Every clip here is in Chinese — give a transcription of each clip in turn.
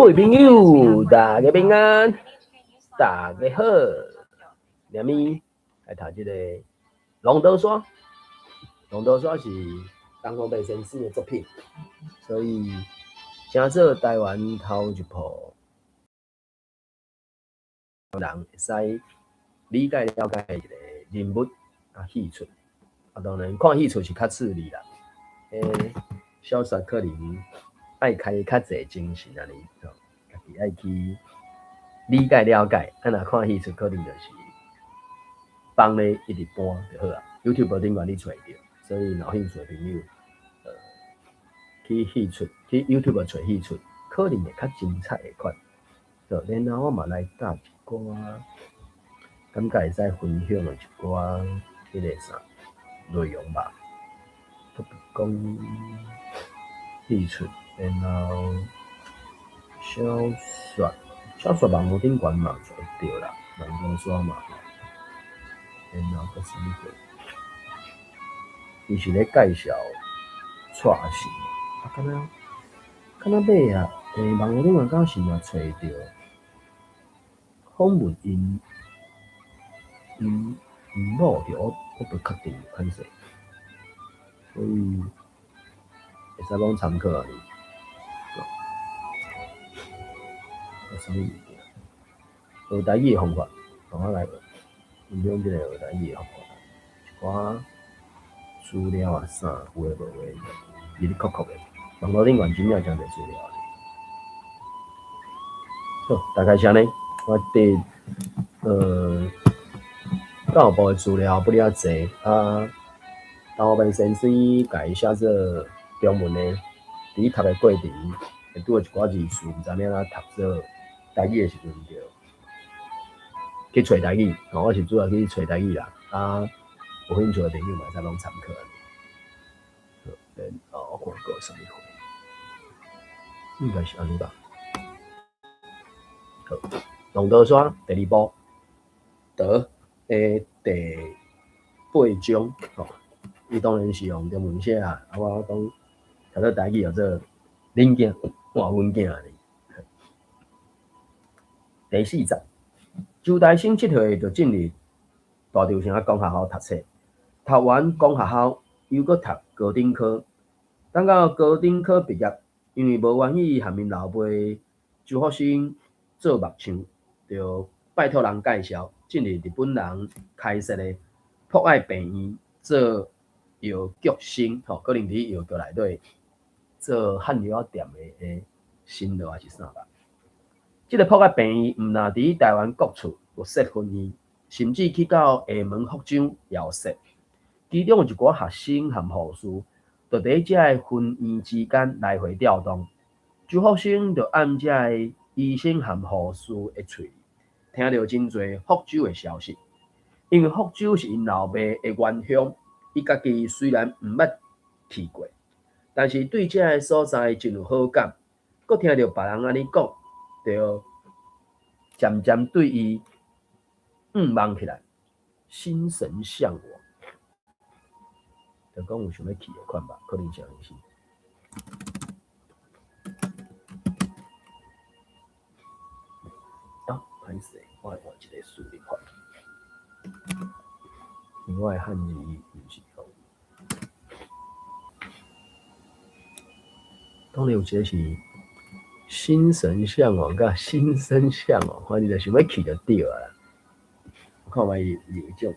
各位朋友，大家平安，大家好。连咪来读这个《龙德刷》，《龙德刷》是东方白先生的作品，所以正做台湾头一部人会使理解了解一个人物啊戏出。啊，当然看戏出是较趣味啦。小说可能爱开较侪精神安尼，家己爱去理解了解。啊，若看戏出可能就是放咧一直播就好啊。YouTube 顶管你找着，所以有兴趣的朋友，去戏出去 YouTube 找戏出，可能会较精彩的款。然后我嘛来答一寡，感觉会使分享的一寡迄个啥内容吧。特别讲戏出，然后小说网络顶管嘛找着啦，网络刷嘛，然后个啥物货，伊是咧介绍撮戏，啊，敢若尾啊，网络顶嘛敢是嘛找着访问因某着，我不确定，歹势，所以会使讲参考啊你。有啥物物件？学台语的方法，同我来学，分享即个学台语的方法，一寡资料啊啥有诶无诶，哩哩扣扣诶，网络顶原真正真侪资料。好，大概是安尼，我对教育部诶资料不了侪啊。当白先生甲伊写做中文诶，伫读诶过程会拄到一寡字词，毋知影怎读做台语诶时阵着去找台语，我是主要去找台语啦。啊，有兴趣诶朋友嘛，会使拢参考。然后我看过啥物货，应该是安尼吧。好，《龙德刷》第二部，德诶第8章，伊当然是用中文写啊。我讲读做台语叫做恁囝换阮囝呢。第4集，周大生7岁就进入大稻城公学校读册，读完公学校又搁读高等科。等到高等科毕业，因为无愿意含因老爸周福生做目唱，就拜托人介绍进入日本人开设的博爱病院做药局生，可能伫药局内底做汉药店的新药还是啥吧。这个博爱病院毋但伫台湾各处有设分院，甚至去到厦门、福州也有设。其中有一寡学生和护士，就伫这个分院之间来回调动。周福生就按这个医生和护士的嘴，听到真侪福州的消息。因为福州是因老爸的原乡，伊家己虽然毋捌去过，但是对这个所在真有好感。佮听到别人安尼讲，就渐渐对伊望起来，心神向往。就讲有想要去的款吧，可能是安尼是。歹势，我来换一个输入法，因为我的汉字毋是好。当然有一个是心神向往，甲心生向往，反正就想要去就对啊啦。我看卖有一种。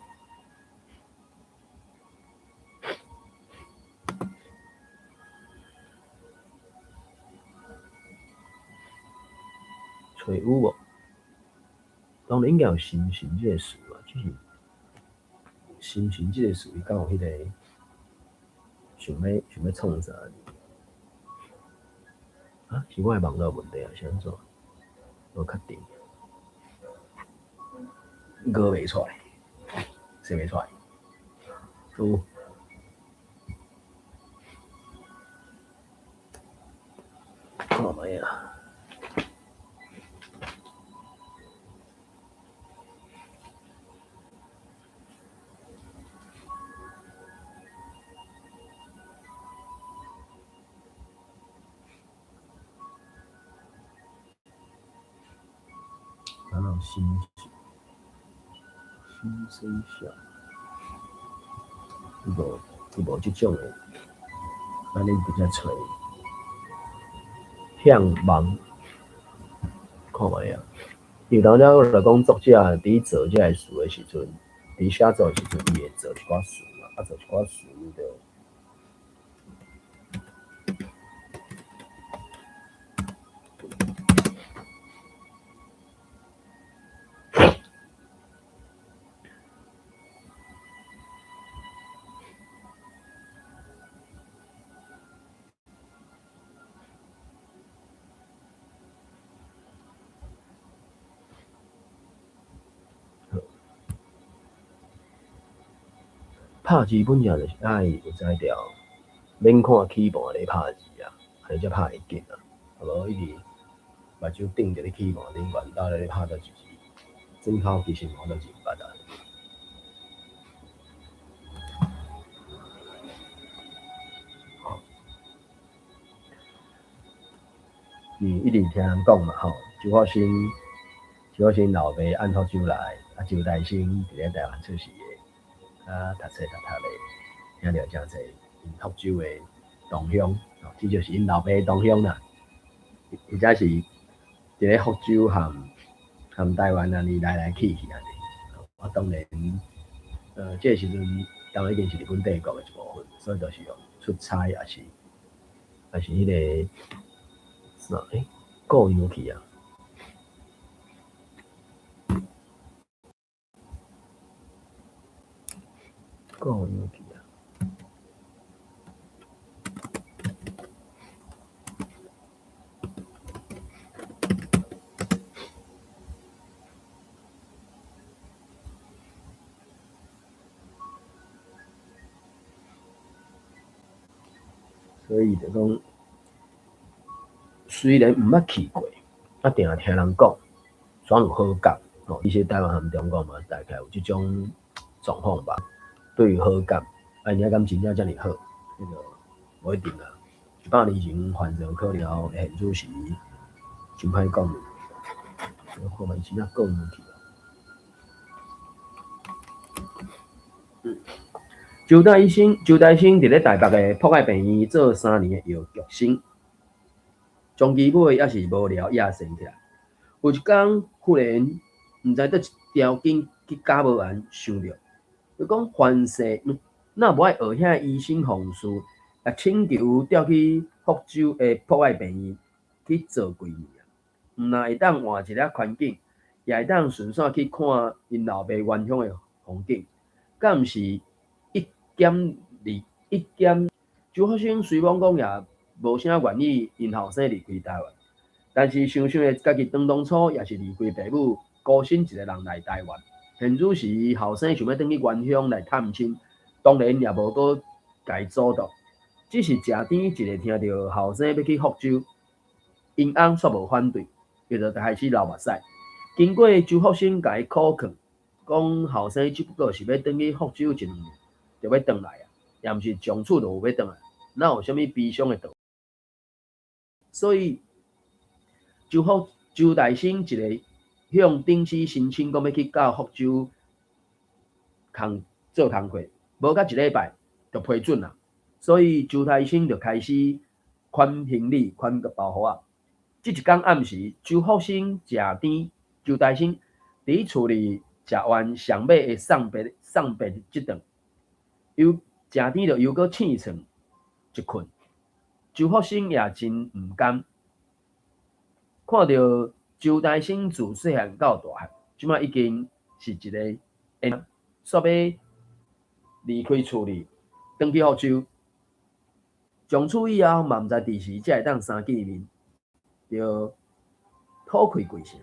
找有无？当然应该有心神这个词嘛，就是心神这个词，伊敢有迄个想要创啥？啊，是我的网络问题啊，是安怎？无确定，歌袂出来，写袂出来。有，看卖啊。新生小，无即种诶，安尼比较找向盲，看卖啊。因为当初我来讲，作者伫做即个书诶时阵，伫写作诶时阵，伊会做一寡词嘛，做一寡词着。拍字本件就是爱有才调，免看起盘咧拍字啊，安尼才拍会紧啊。无一直目睭顶着咧起盘顶，原斗咧拍到一字，整口其实毛都真捌啊。一直听人讲嘛吼，周福生老爸按福州来，周大生伫咧台湾出世诶，读册咧，听着真侪因福州诶同乡，这就是因老爸诶同乡啦。或者是伫咧福州含台湾安尼来去安尼。我当然，这个时阵当然已经是日本帝国诶一部分，所以就是用出差也是迄个啥过洋去啊。过洋去啊。所以就讲，虽然毋捌去过，定听人讲，爽有好感。一些台湾含中国嘛，大概有即种状况吧。对于好感，你敢真正遮尔好，迄个无一定啊。100年前患上可能现主时真歹讲。看卖真正讲入去啊。周大生伫咧台北诶博爱病院做3年诶药局生，中期尾也是无聊野生起来。有一天忽然毋知倒一条筋去咬无完，想着，就讲凡世哪无爱学遐医生防事，也请求调去福州诶博爱病院去做几年啊。毋但会当换一个环境，也会当顺线去看因老爸原乡诶风景，敢毋是一减一减？周福生虽讲也无啥愿意因后生离开台湾，但是想想诶，家己当初也是离开父母，孤身一个人来台湾。现主时后生想要转去原乡来探亲，当然也无搁家阻挡，只是食甜一个听到后生要去福州，因翁煞无反对，伊就开始流目屎。经过周福生甲伊苦劝，讲后生只不过是要转去福州1、2年，就要转来啊，也毋是从此就有要转来，哪有啥物悲伤诶道理？所以周大生一个向顶司申请，讲要去到福州做工课，无到1礼拜就批准啦。所以周大生就开始款行李、款个包袱啊。即一天暗时，周福生食甜，周大生伫厝里食完上尾的送别即顿，又食甜就又搁醒床一困。周福生也真毋甘，看到周大生自细汉到大汉，即摆已经是一个煞要离开厝里，转去福州。从此以后，嘛毋知第时才会当相见面，就吐开几声。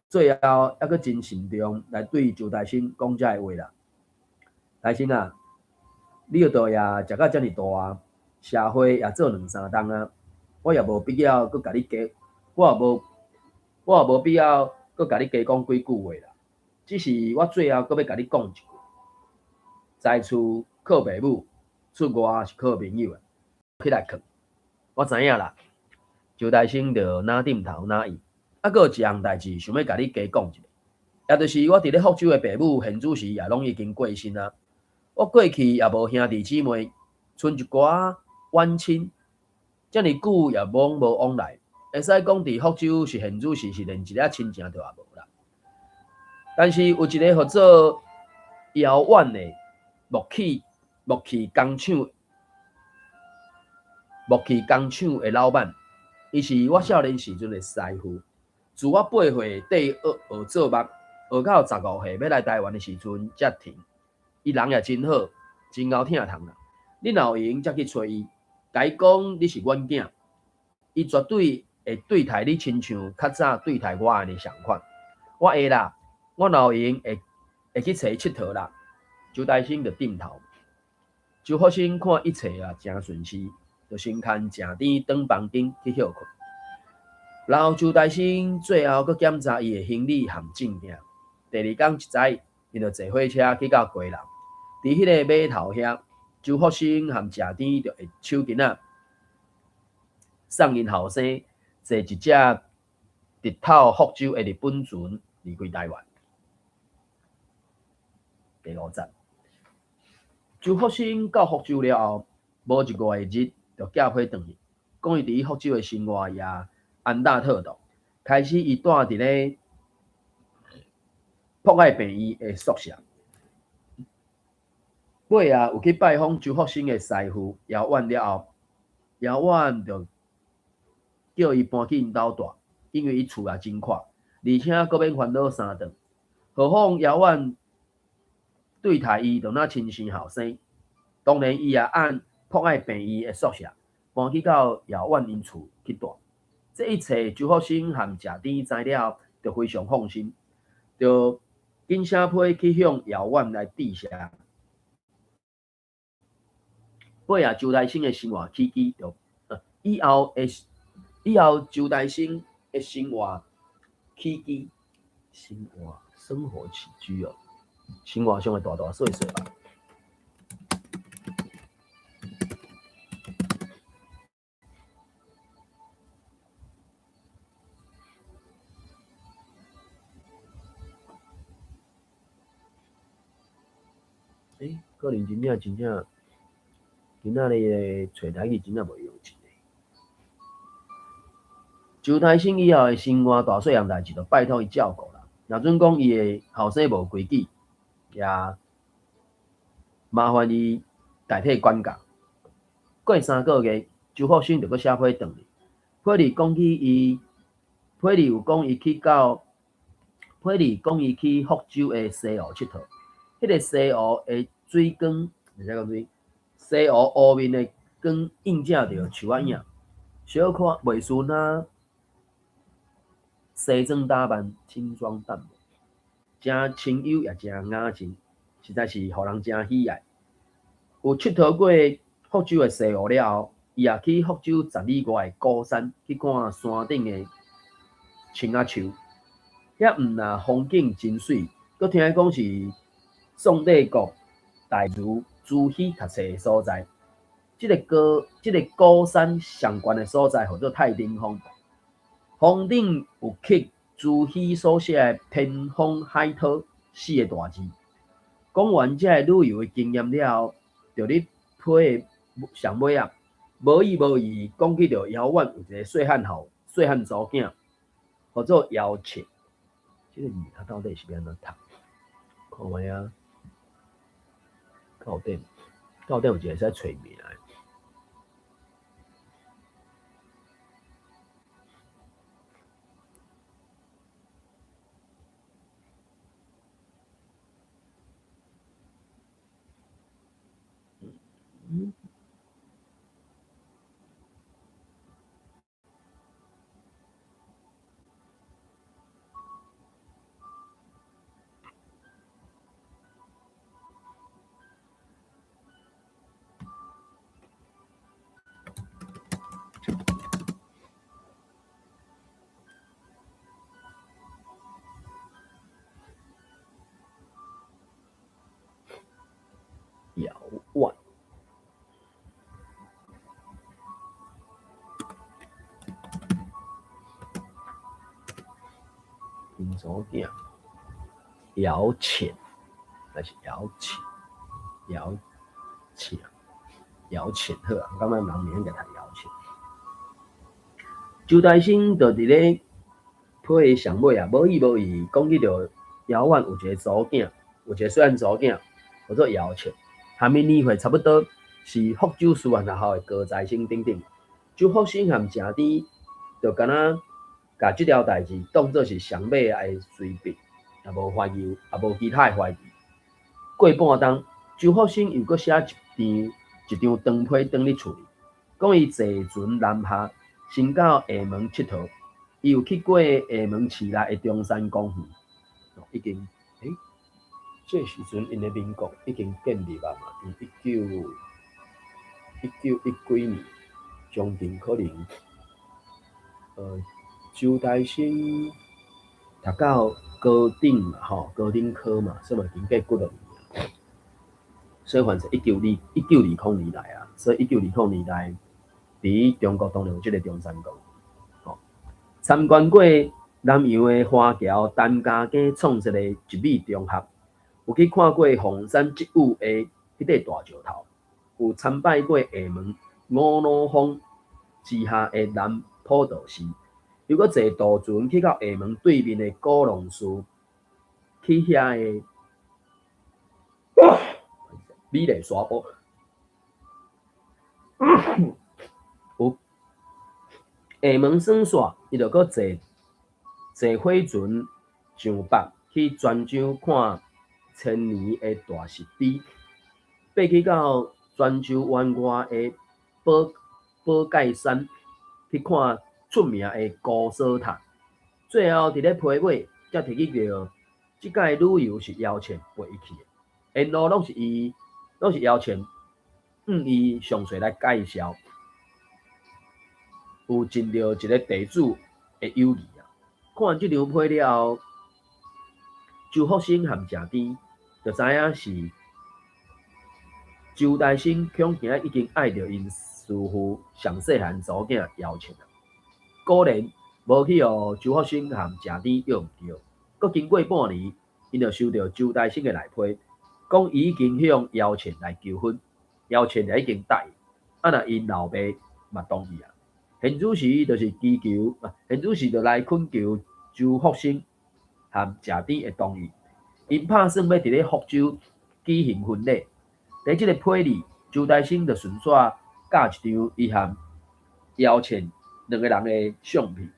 最后还阁真慎重来对周大生讲遮个话啦。大生啊，你个大爷食到遮尔大啊，社会也做2、3冬啊，我也无必要阁甲你加，我也无必要阁甲你加讲几句话啦。只是我最后阁要甲你讲一句：在厝靠父母，出外是靠朋友啊。起来囥，我知影啦。周大生就拿点头拿意，阁有一项代志想要甲你加讲一下。也就是我伫咧福州的爸母现主时也拢已经过身啊。我过去也无兄弟姊妹，剩一寡远亲，遮尔久也无往来，会使讲伫福州是现主时是连一个亲情都也无啦。但是有一个叫做遥远的木器工厂的老板，伊是我少年时阵的师傅。自我8岁缀学做木，学到15岁要来台湾的时阵才停。伊人也真好，真够疼痛啦。你若有闲才去找伊，甲伊讲你是阮囝，伊绝对会对待你亲像较早对待我安尼相款。我会啦，我若有闲会去找伊佚佗啦。周大生就点头。周福生看一切啊真顺遂，就先牵正甜转房间去休困。然后周大生最后佫检查伊的行李含证件。第二天一早，因就坐火车去到鸡笼。伫迄个码头遐，周福生含正甜就会手巾仔送因后生坐一只直透福州的日本船离开台湾。第5站，周福生到福州了后，无1个月日就寄批转去，讲伊伫福州的生活也安大特度，开始伊住伫咧博爱病院的宿舍。尾啊有去拜访周福生的师傅姚远了后，姚远就叫伊搬去因兜住，因为伊厝也真阔，而且阁免烦恼3顿。何况姚远对待伊就若亲生后生，当然伊也按博爱病院的宿舍搬去到姚远因厝去住。这一切周福生和谢甜知了，就非常放心，就紧写批去向姚远来致谢。尾啊，周大生的生活起居就以后周大生的生活起居哦，生活上的大细细吧。可能真正今仔日找台语真正袂用钱。周大生以后的生活大细项代志，就拜托伊照顾啦。若准讲伊的后生无规矩，也麻烦伊代替管教。过3个月，周福生就搁写批转去。批里有讲伊去福州的西湖佚佗。迄个西湖的水光，你知讲水？西湖湖面的光映照着树仔影，小可袂顺啊。西装打扮，轻装淡泊，真清幽也真雅静，实在是互人真喜爱。有佚佗过福州的西湖了后，伊也去福州10里外的高山去看山顶的青仔树，遐毋但风景真水，佮听讲是宋帝国大儒朱熹读册的所在。这个高山上悬的所在，叫做太顶峰。峰顶有刻朱熹所写的“天荒海涛”4个大字。讲完这旅游的经验了后，就咧批的上尾啊，无意讲起着遥远有一个细汉查某囝，叫做姚倩。这个字它到底是要安怎读？看卖啊，到底有一个使找名的。遥远，因查囝。姚浅，还是姚浅，姚浅好啊，我感觉人名应该读姚浅。周大生就伫咧批的上尾啊，无意讲起着姚婉有一个祖囝，有一个虽然祖囝叫做姚浅，下面年岁差不多是福州师范学校的高材生等等。周福生和郑甜就敢若甲即条代志当作是上尾的随笔，也无怀疑，也无其他的怀疑。过半冬，周福生又搁写一张长批转去厝里，讲伊坐船南下，先到厦门佚佗，伊有去过厦门市内的中山公园，已经这时阵因的民国已经建立啊嘛，因1910几年，将近可能周大生读到高等嘛，高等科嘛，所以嘛经过几多年，所以反正1920年代啊，所以1920年代，伫中国当然有这个中山公园，参观过南洋的华侨陈家囝创设的一美中学，有去看过凤山职务的迄块大石头，有参拜过厦门五路峰之下的南普陀寺，又搁坐渡船去到厦门对面的古龙寺，去遐的美丽沙坡，有厦门耍煞，伊就搁坐火船上北去泉州看千年的大石碑，爬去到泉州湾外的宝盖山去看出名的高锁塔，最后伫咧批尾才提起着即届旅游是姚倩陪伊去的，沿路拢是姚倩伊详细来介绍，有尽到一个地主的友谊啊。看完即张批了后，周福生和郑甜就知影是周大生恐惊已经爱着因师父上细汉祖囝姚倩啊。果然无去互周福生和郑甜约毋着，阁经过半年，因就收到周大生的来批，讲伊已经向姚倩来求婚，姚倩也已经答应，若因老爸嘛同意啊。现主时就是祈求，现主时就来恳求周福生和郑甜的同意，因打算要伫咧福州举行婚礼。在即个批里，周大生就顺续教一张伊和姚倩两个人的相片。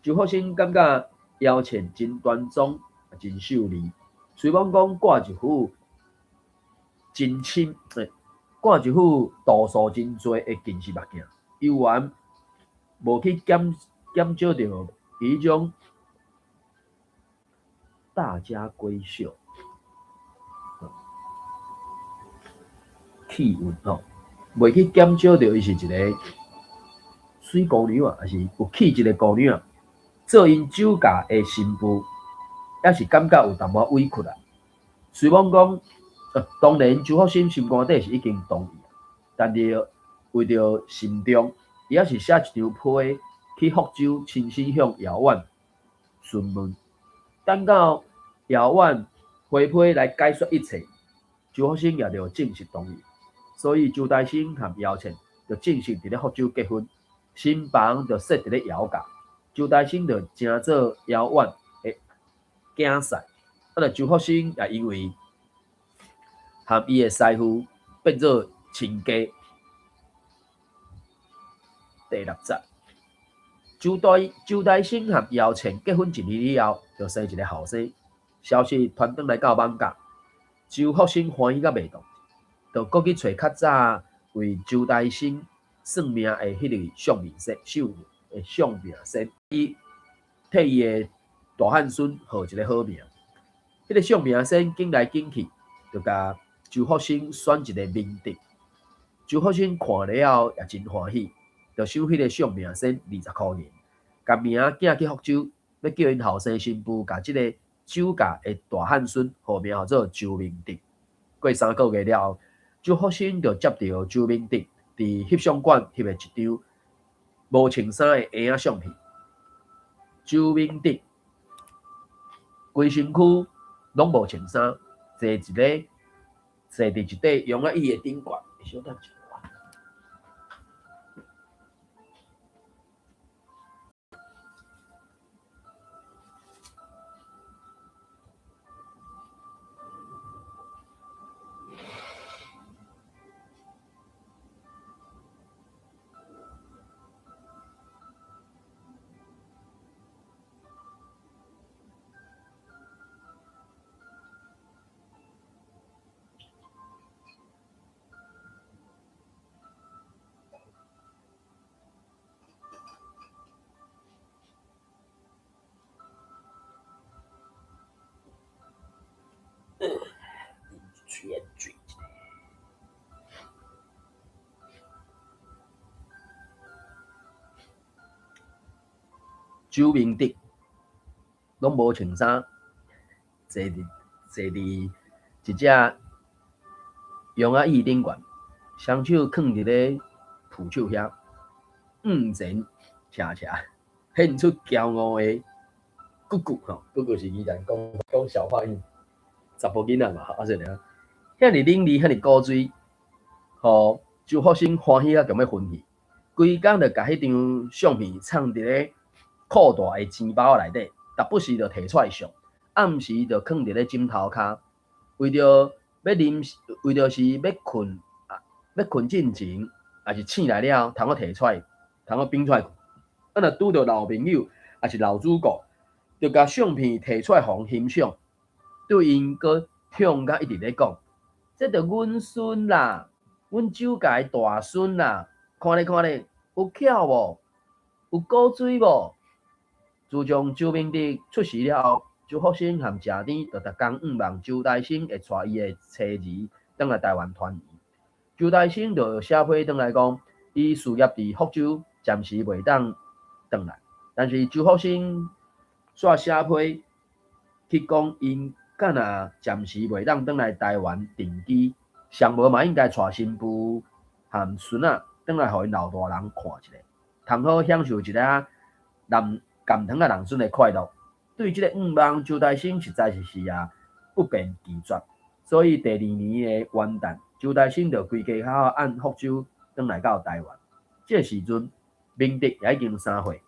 周福生感觉姚倩真端庄，真秀丽，随便讲挂一副真深，挂一副度数真多的近视目镜，犹原无去减少着伊种大家闺秀气韵袂去减少着伊是一个水姑娘啊，还是有气质的姑娘，做因酒家的新妇，也是感觉有淡薄委屈啊。虽讲当然周福生心肝底是已经同意，但是为着慎重，伊也是写一张批去福州亲自向姚婉询问。等到姚婉回批来解说一切，周福生也就正式同意。所以周大生和姚倩就正式伫咧福州结婚，新房就设伫咧姚家，周大生就正做姚婉的囝婿，周福生也因为和伊的师父变做亲家。第6集，周大生和姚倩结婚1年了后，就生一个后生，消息传转来到网甲，周福生欢喜甲袂动。就搁去找较早为周大生算命的迄个相命先，伊替伊的大汉孙号一个好名。迄个相命先紧来紧去，就甲周福生选一个明德。周福生看了后也真欢喜，就收迄个相命先20块银，甲名寄去福州，要叫因后生新妇甲即个周家的大汉孙号名叫做周明德。过3个月了后，周福生就接到周明德伫翕相馆翕的一张无穿衫的婴仔相片。周明德规身躯拢无穿衫，坐伫一块用啊椅的顶悬，小等一下。水水。周明德拢无穿衫，坐伫一只用啊椅顶悬，双手囥伫咧扶手遐，前斜斜，现出骄傲的骨骨吼，骨骨是伊人讲小话语，查甫囡仔嘛，啊说了，遐尼伶俐，遐尼古锥，吼，周福生欢喜啊，强要分去，规工就甲迄张相片藏伫咧裤袋的钱包内底，逐不时就摕出来上，暗时就囥伫咧枕头骹，为着是要困，要困进前，还是醒来了，通好摕出来，通好冰出来。啊，若拄着老朋友，还是老主顾，就甲相片摕出来互欣赏，对因阁向甲一直咧讲，这着阮孙啦，阮周家大孙啦，看咧看咧，有巧无？有古锥无？自从周明德出事了后，周福生和谢天就逐工望周大生会带伊的妻儿返来台湾团圆。周大生就写批返来讲，伊事业伫福州暂时袂当返来，但是周福生煞写批去讲，因敢若暂时袂当返来台湾定居，上无嘛应该带新妇和孙仔返来，互因老大人看一下，通好享受一下甘糖啊人孙的快乐。对即个望，周大生实在是不便拒绝，所以第二年的元旦，周大生就规家好好按福州返来到台湾。这时阵，明德也已经3岁，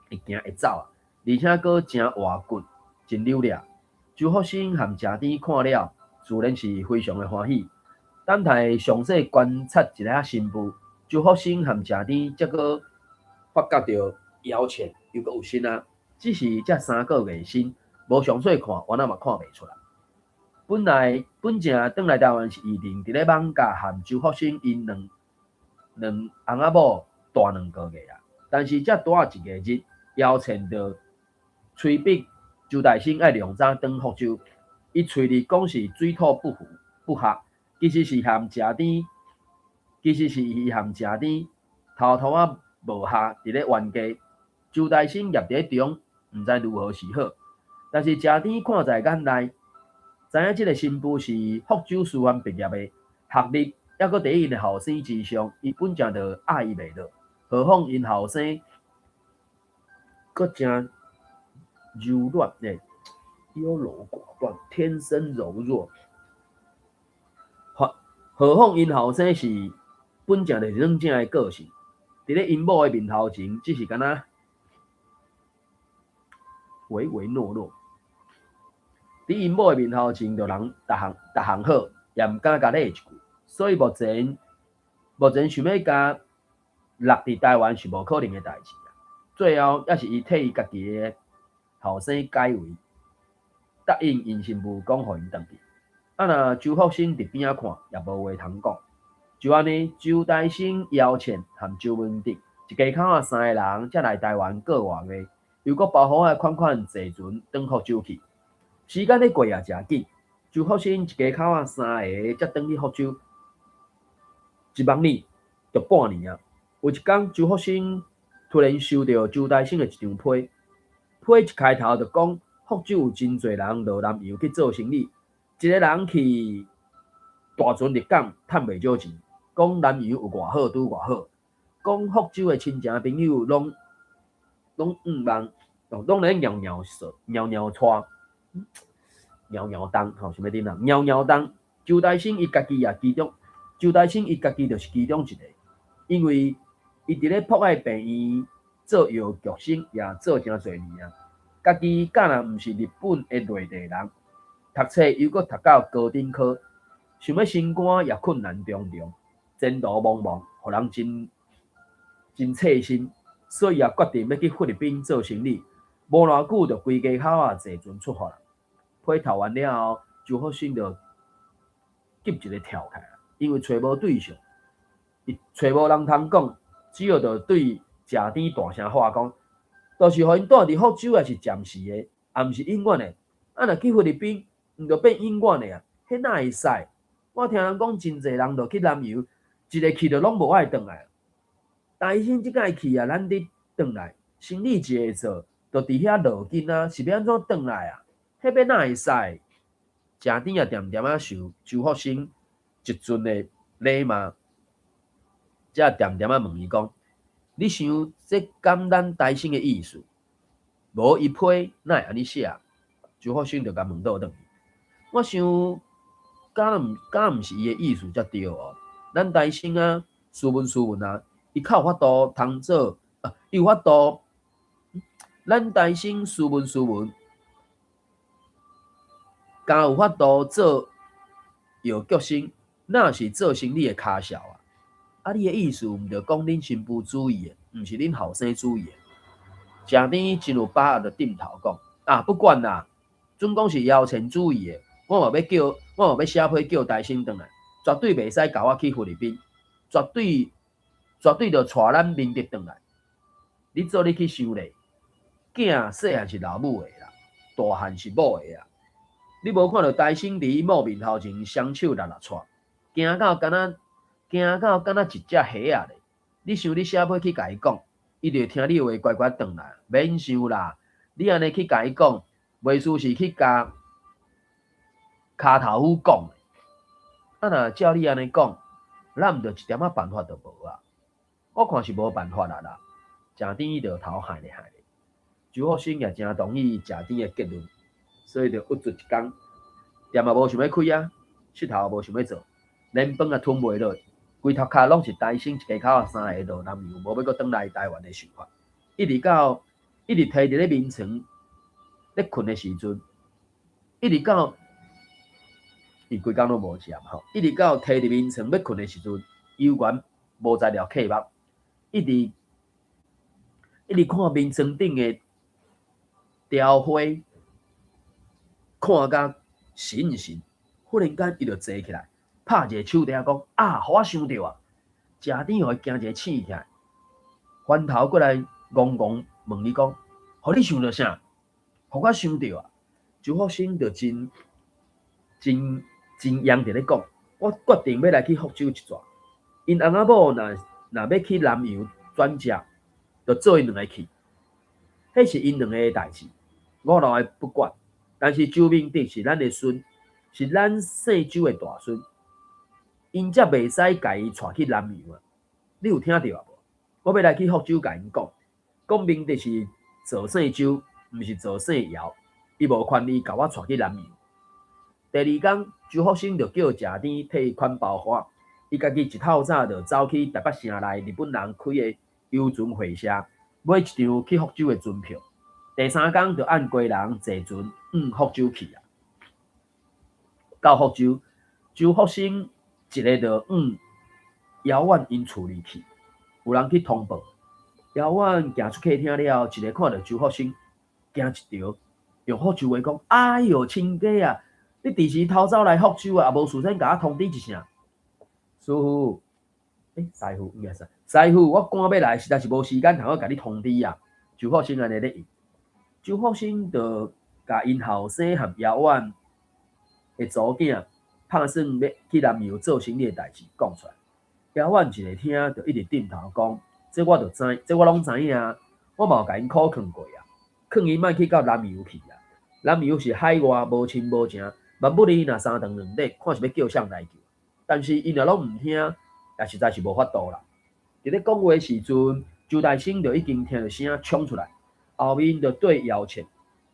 会行会走啊，而且阁真活骨，真溜俩。周福生和谢天看了，自然是非常的欢喜。等待详细观察一下新妇，周福生和谢天则阁发觉到腰前又阁有新啊，只是这3个月新，无详细看，我那嘛看袂出来。本正返来台湾是预定伫咧放假和周福生因两翁仔某大2个月啊，但是这大一个日，腰前就催逼周大生爱量早返福州，伊嘴里讲是水土不合，其实是伊和谢天偷偷啊无合伫咧冤家。周大生业伫中，毋知如何是好。但是谢天看在眼内，知影即个新妇是福州师范毕业的，学历还阁伫因的后生之上，伊本正就爱伊袂落。何况因后生阁真柔软诶，优柔寡断，天生柔弱。何况因后生是本正就是冷静的个性，伫咧因某的面头前，只是敢若唯唯诺诺。伫因某的面头前，就人逐项好，也毋敢甲你一句。所以目前想要甲落伫台湾是无可能的代志啊。最后也是伊替伊家己的后生解围，答应因新妇讲互因返去。啊，若周福生伫边仔看，也无话通讲。就安尼，周大生、姚倩和周文德一家口3个人才来台湾过外月，又阁包好啊款坐船返福州去。时间咧过也诚紧，周福生一家口3个才返去福州，一望年就半年啊。有一天，周福生突然收到周大生的一张批，一开头就讲福州有真侪人落南洋去做生意，一个人去大船入港趁袂少钱，讲南洋有偌好拄偌好，讲福州的亲情朋友拢望，拢咧袅袅带。喵喵当，吼，想要恁啊，喵喵当。周大生伊家己也其中，周大生伊家己就是其中一个，因为伊伫咧博爱病院做药局生，也做诚侪年啊。家己敢若毋是日本的内地人，读册又搁读到高等科，想要升官也困难重重，前途茫茫，互人真刺心，所以也决定要去菲律宾做生意。无偌久，就规家口啊坐船出发啦。回台湾了后，周福生就急一个跳开，因为找无对象，伊找无人通讲，只好就对食甜大声话讲，就是互因住伫福州也是暂时的，也毋是永远的。啊，若去菲律宾，毋就变永远的啊？迄哪会使？我听人讲，真侪人就去南游，一个去就拢无爱转来。大医生即摆去啊，咱得转来，生理一个做，就伫遐落紧啊，是要安怎转来啊？迄要哪会使？食甜也点点啊受周福生一阵的礼骂，才点点啊问伊讲：你想这敢咱大生的意思？无伊批哪会安尼写？周福生就甲问倒转去。我想，敢毋是伊的意思才对哦。咱大生啊，斯文啊，伊较有法度通做伊有法度。咱大生斯文，敢有法度做药局生，那是做生意的骹潲啊！啊，你的意思毋着讲恁新妇主义的，毋是恁后生主义的。食甜真有把握就点头讲啊，不管啦，准讲是摇钱主义的，我嘛要写批叫大生转来，绝对袂使甲我去菲律宾，绝对着带咱明德转来。你做你去想咧，囝细汉是老母的啦，大汉是某的啊。你无看到大生伫伊某面头前双手拉扯，惊到敢若一只虾仔咧。你想你写批去甲伊讲，伊就听你话乖乖转来，免想啦。你安尼去甲伊讲，袂输是去甲骹头夫讲的。啊，若照你安尼讲，咱毋着一点仔办法都无啊。我看是无办法啦。食甜就头害咧。周福生也真同意食甜的结论，所以就郁卒一工，店也无想要开啊，佚头也无想要做，连饭也吞袂落，规头壳拢是大生一家口3个落南游，无要阁转来台湾的想法。一直摕伫咧眠床咧困的时阵，一直到伊规工拢无食吼，一直到摕伫眠床要困的时阵，犹原无才了瞌目，一直看眠床顶的雕花，看甲神神。忽然间，伊就坐起来，拍一个手底讲：啊，互我想到啊！食甜互伊惊一个醒起来，翻头过来戆问你讲：互你想到啥？互我想到啊！周福生就真扬伫咧讲，我决定要来去福州一转。因翁仔某若要去南洋转职，就做因两个去。迄是因两个的代志，我老的不管。但是周明德是咱的孙，是咱姓周的大孙，因则袂使甲伊带去南洋啊！你有听到啊无？我要来去福州甲因讲明德是做姓周，毋是做姓姚，伊无权利甲我带去南洋。第二天，周福生就叫食甜替伊款包花，伊家己一透早就走去台北城内日本人开的游船会社，买一张去福州的船票。第三天就按规人坐船福州去啊。到福州，周福生一个就遥远因厝里去，有人去通报。遥远行出客厅了，一个看到周福生，惊一条，用福州话讲：哎哟，亲家啊！你第时偷走来福州啊，也无事先甲我通知一声。师傅，师傅应该是师傅，我赶要来，实在是无时间通我甲你通知啊。周福生安尼咧应，周福生就甲因后生和遥远的祖囝拍算要去南洋做生意的代志讲出来。遥远一个听，就一直点头讲：这我就知，这我拢知影啊。我嘛有甲因考劝过啊，劝伊莫去到南洋去啊。南洋是海外无亲无情。万不离若三顿两日，看是要叫谁来救。但是伊若拢毋听，也实在是无法度啦。伫咧讲话时阵，周大生就已经听到声冲出来，后面就对姚倩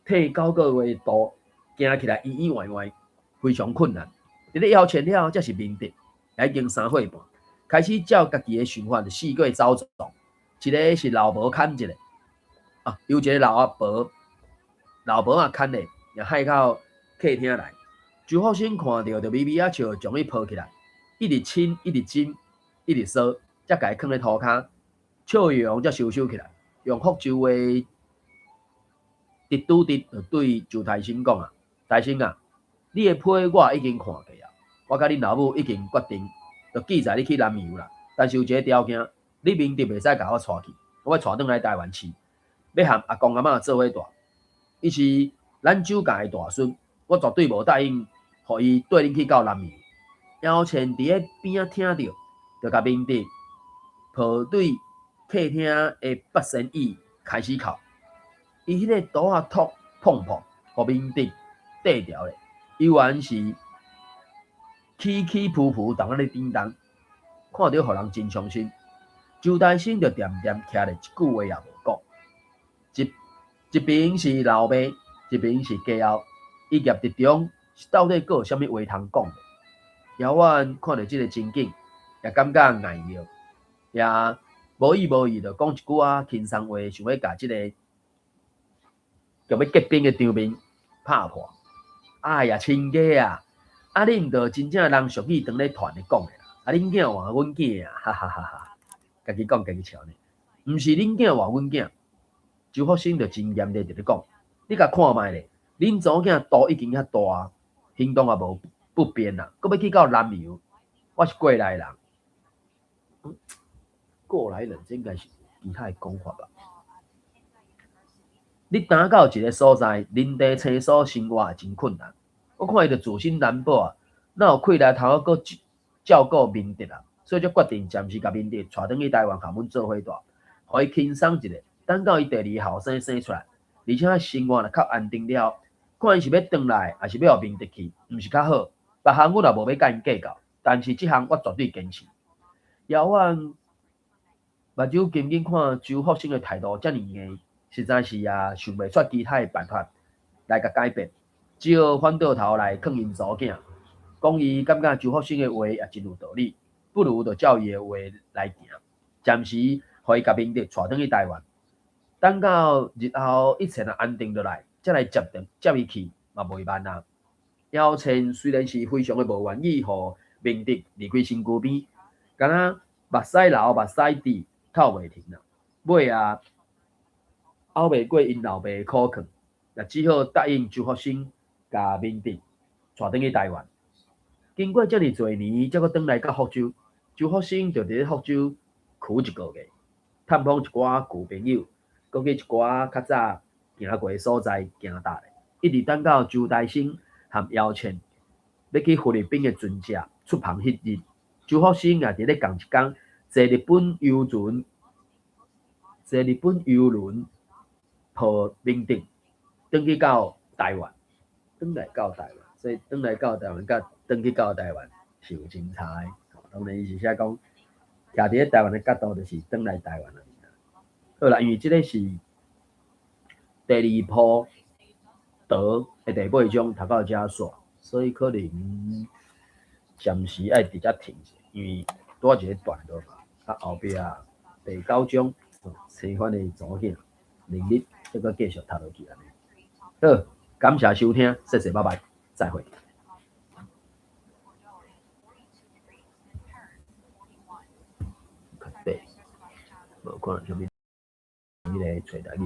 替9个月度行起来圆圆歪歪，非常困难。伫咧腰前了，才是明德，已经3岁半，开始照家己的想法，四个走状，一个是老婆牵一个，有一个老婆也牵咧，也害到客厅来。周福生看到，就咪咪啊笑，将伊抱起来，一直亲，一直亲，一直搔，才甲伊放咧涂骹，笑容才收起来，用福州话直拄直就对周台生讲啊，台生啊，你的批我已经看过啊，我甲恁老母已经决定，就记载你去南洋啦。但是有一个条件，你明直袂使甲我带去，我要带转来台湾饲，要和阿公阿嬷做伙大。伊是咱周家的大孙，我绝对无答应，互伊缀恁去到南洋。姚倩伫咧边仔听到，就甲明直抱对客厅的八仙椅开始哭。伊迄个肚啊碰碰，互明直缀牢咧，伊原是起起伏伏，当咧叮当，看着互人真伤心。周大生就恬恬徛咧，一句话也无讲。一边是老爸，一边是家后，伊业伫中到底阁有啥物话通讲？姚远看到即个情景，也感觉碍着，也无意就讲一句轻松话，想要甲即个要结冰的场面拍破。哎呀，亲家啊，你毋着真正人俗语当咧传咧讲的啦，恁囝换阮囝啊，哈哈哈哈！家己讲家己笑呢，毋是恁囝换阮囝。周福生就真严厉伫咧讲，你甲看卖咧，恁祖囝肚已经遐大，行动也无不便啦，阁要去到南洋，我是过来人。过来人，这应该是其他的讲法吧？你打到一个所在，人地清所生活真困难。我看伊就自身难保啊，哪有气力头阁照顾明德啊？所以就决定暂时甲明德带转去台湾，和阮做伙大，互伊轻松一下。等到伊第二后生生出来，而且生活也较安定了，看伊是要转来，还是要互明德去，毋是较好。别项我也无要甲因计较，但是即项我绝对坚持。遥远目睭紧紧看周福生的态度遮尔硬，实在是想袂出其他的办法来甲改变，只好反倒头来劝因祖囝，讲伊感觉周福生的话也真有道理，不如就照伊的话来行，暂时互伊甲明德带转去台湾。等到日后一切安定落来，再来接伊去嘛袂慢啊。姚倩虽然是非常的无愿意，互明德离开身躯边，敢若目屎流目屎滴，哭袂停啊。尾熬袂过因老爸的苦劝，也只好答应周福生甲明德带转去台湾。经过遮尔侪年，才阁转来到福州，周福生就伫咧福州苦一个月，探访一寡旧朋友。搁去一寡较早行过的所在行搭咧，一直等到周大生和姚倩要去菲律宾的船只出航迄日，周福生也伫咧同一天坐日本邮轮抱明德转去到台湾，所以转来到台湾，甲转去到台湾是有真差的。当然，伊是写讲，徛伫咧台湾的角度，就是转来台湾啦。好啦，因为即个是第二波岛的第八章读到遮煞，所以可能暂时爱直接停者，因为多一个段落嘛。后壁第9章生番的祖囝能力，再搁继续读落去安尼。好，感谢收听，谢谢，拜拜，再会。对，无可能啥物。迄个找台语。